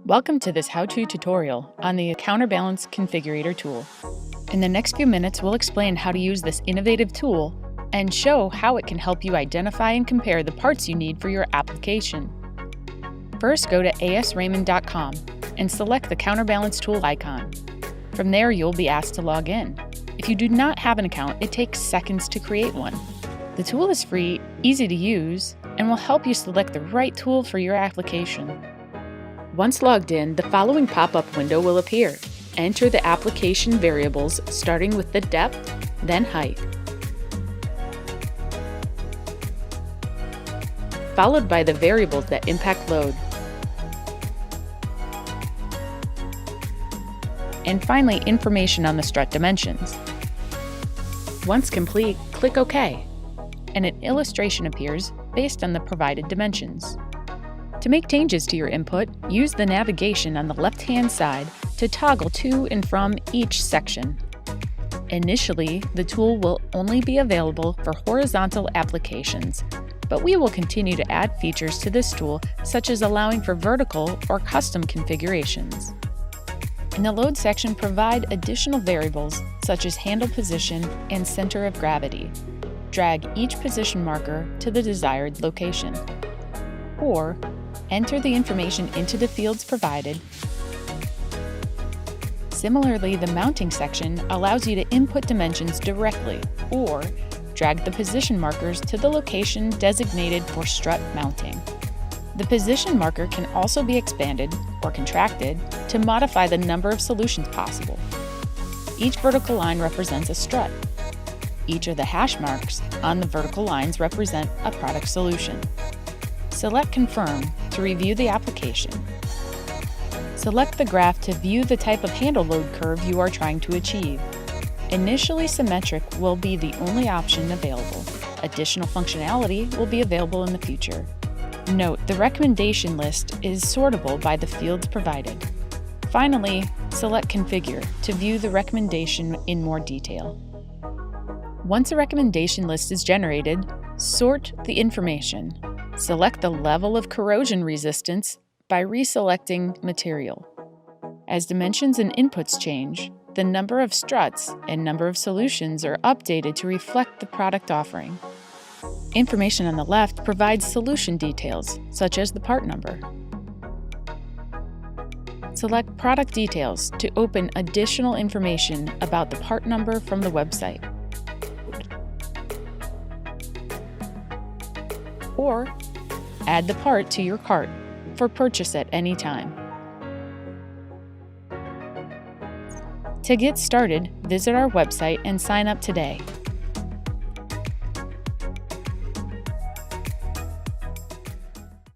Welcome to this how-to tutorial on the Counterbalance Configurator tool. In the next few minutes, we'll explain how to use this innovative tool and show how it can help you identify and compare the parts you need for your application. First, go to ASRaymond.com and select the Counterbalance tool icon. From there, you'll be asked to log in. If you do not have an account, it takes seconds to create one. The tool is free, easy to use, and will help you select the right tool for your application. Once logged in, the following pop-up window will appear. Enter the application variables starting with the depth, then height, followed by the variables that impact load, and finally information on the strut dimensions. Once complete, click OK, and an illustration appears based on the provided dimensions. To make changes to your input, use the navigation on the left-hand side to toggle to and from each section. Initially, the tool will only be available for horizontal applications, but we will continue to add features to this tool, such as allowing for vertical or custom configurations. In the load section, provide additional variables such as handle position and center of gravity. Drag each position marker to the desired location. Or, enter the information into the fields provided. Similarly, the mounting section allows you to input dimensions directly or drag the position markers to the location designated for strut mounting. The position marker can also be expanded or contracted to modify the number of solutions possible. Each vertical line represents a strut. Each of the hash marks on the vertical lines represent a product solution. Select Confirm to review the application. Select the graph to view the type of handle load curve you are trying to achieve. Initially symmetric will be the only option available. Additional functionality will be available in the future. Note, the recommendation list is sortable by the fields provided. Finally, select Configure to view the recommendation in more detail. Once a recommendation list is generated, sort the information. Select the level of corrosion resistance by reselecting material. As dimensions and inputs change, the number of struts and number of solutions are updated to reflect the product offering. Information on the left provides solution details, such as the part number. Select Product Details to open additional information about the part number from the website. Or add the part to your cart for purchase at any time. To get started, visit our website and sign up today.